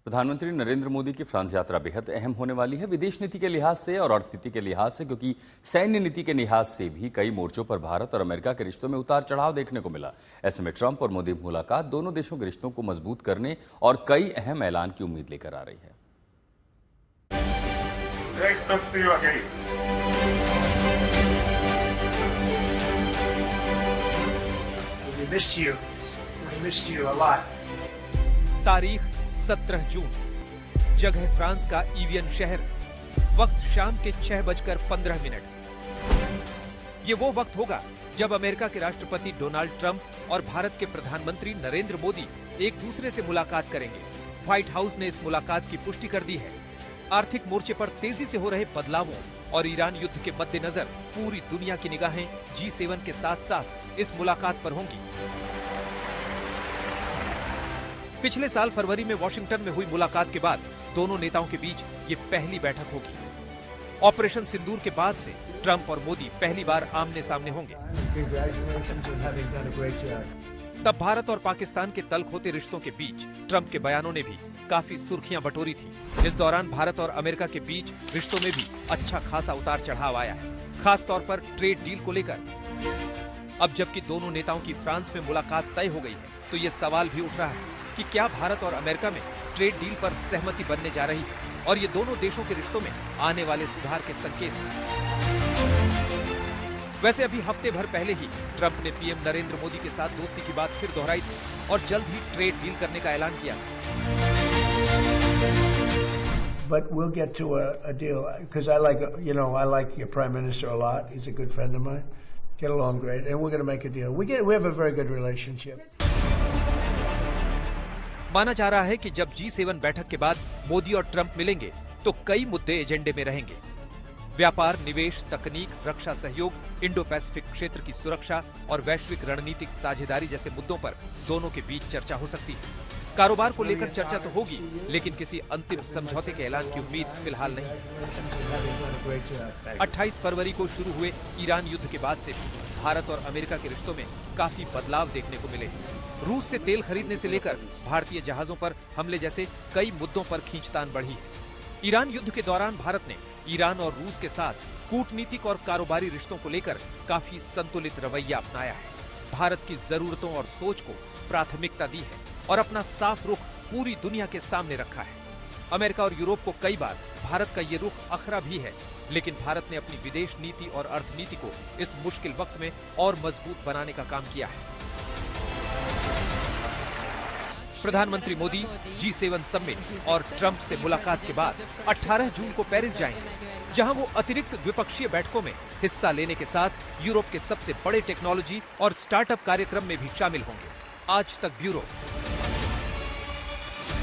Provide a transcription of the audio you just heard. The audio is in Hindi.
प्रधानमंत्री नरेंद्र मोदी की फ्रांस यात्रा बेहद अहम होने वाली है विदेश नीति के लिहाज से और अर्थनीति के लिहाज से, क्योंकि सैन्य नीति के लिहाज से भी कई मोर्चों पर भारत और अमेरिका के रिश्तों में उतार चढ़ाव देखने को मिला। ऐसे में ट्रंप और मोदी मुलाकात दोनों देशों के रिश्तों को मजबूत करने और कई अहम ऐलान की उम्मीद लेकर आ रही है। तारीख 17 जून, जगह फ्रांस का इवियन शहर, वक्त शाम के 6:15। ये वो वक्त होगा जब अमेरिका के राष्ट्रपति डोनाल्ड ट्रंप और भारत के प्रधानमंत्री नरेंद्र मोदी एक दूसरे से मुलाकात करेंगे। व्हाइट हाउस ने इस मुलाकात की पुष्टि कर दी है। आर्थिक मोर्चे पर तेजी से हो रहे बदलावों और ईरान युद्ध के मद्देनजर पूरी दुनिया की निगाहें G7 के साथ साथ इस मुलाकात पर होंगी। पिछले साल फरवरी में वॉशिंगटन में हुई मुलाकात के बाद दोनों नेताओं के बीच ये पहली बैठक होगी। ऑपरेशन सिंदूर के बाद से ट्रंप और मोदी पहली बार आमने सामने होंगे। तब भारत और पाकिस्तान के तल्ख होते रिश्तों के बीच ट्रंप के बयानों ने भी काफी सुर्खियां बटोरी थी। इस दौरान भारत और अमेरिका के बीच रिश्तों में भी अच्छा खासा उतार चढ़ाव आया है, खास तौर पर ट्रेड डील को लेकर। अब जबकि दोनों नेताओं की फ्रांस में मुलाकात तय हो गई है, तो ये सवाल भी उठ रहा है कि क्या भारत और अमेरिका में ट्रेड डील पर सहमति बनने जा रही है और ये दोनों देशों के रिश्तों में आने वाले सुधार के संकेत हैं। वैसे अभी हफ्ते भर पहले ही ट्रंप ने पीएम नरेंद्र मोदी के साथ दोस्ती की बात फिर दोहराई थी और जल्द ही ट्रेड डील करने का ऐलान किया। But we'll get to a deal because I like your Prime Minister a lot. He's a good friend of mine. Get along great, and we're going to make a deal. We have a very good relationship. माना जा रहा है कि जब G7 बैठक के बाद मोदी और ट्रंप मिलेंगे तो कई मुद्दे एजेंडे में रहेंगे। व्यापार, निवेश, तकनीक, रक्षा सहयोग, इंडो पैसिफिक क्षेत्र की सुरक्षा और वैश्विक रणनीतिक साझेदारी जैसे मुद्दों पर दोनों के बीच चर्चा हो सकती है। कारोबार को लेकर चर्चा तो होगी, लेकिन किसी अंतिम समझौते के ऐलान की उम्मीद फिलहाल नहीं। 28 फरवरी को शुरू हुए ईरान युद्ध के बाद से भी भारत और अमेरिका के रिश्तों में काफी बदलाव देखने को मिले। रूस से तेल खरीदने से लेकर भारतीय जहाजों पर हमले जैसे कई मुद्दों पर खींचतान बढ़ी है। ईरान युद्ध के दौरान भारत ने ईरान और रूस के साथ कूटनीतिक और कारोबारी रिश्तों को लेकर काफी संतुलित रवैया अपनाया है। भारत की जरूरतों और सोच को प्राथमिकता दी है और अपना साफ रुख पूरी दुनिया के सामने रखा है। अमेरिका और यूरोप को कई बार भारत का ये रुख अखरा भी है, लेकिन भारत ने अपनी विदेश नीति और अर्थनीति को इस मुश्किल वक्त में और मजबूत बनाने का काम किया है। प्रधानमंत्री मोदी G7 समिट और ट्रंप से मुलाकात के बाद 18 जून को पेरिस जाएंगे, जहां वो अतिरिक्त द्विपक्षीय बैठकों में हिस्सा लेने के साथ यूरोप के सबसे बड़े टेक्नोलॉजी और स्टार्टअप कार्यक्रम में भी शामिल होंगे। आज तक ब्यूरो।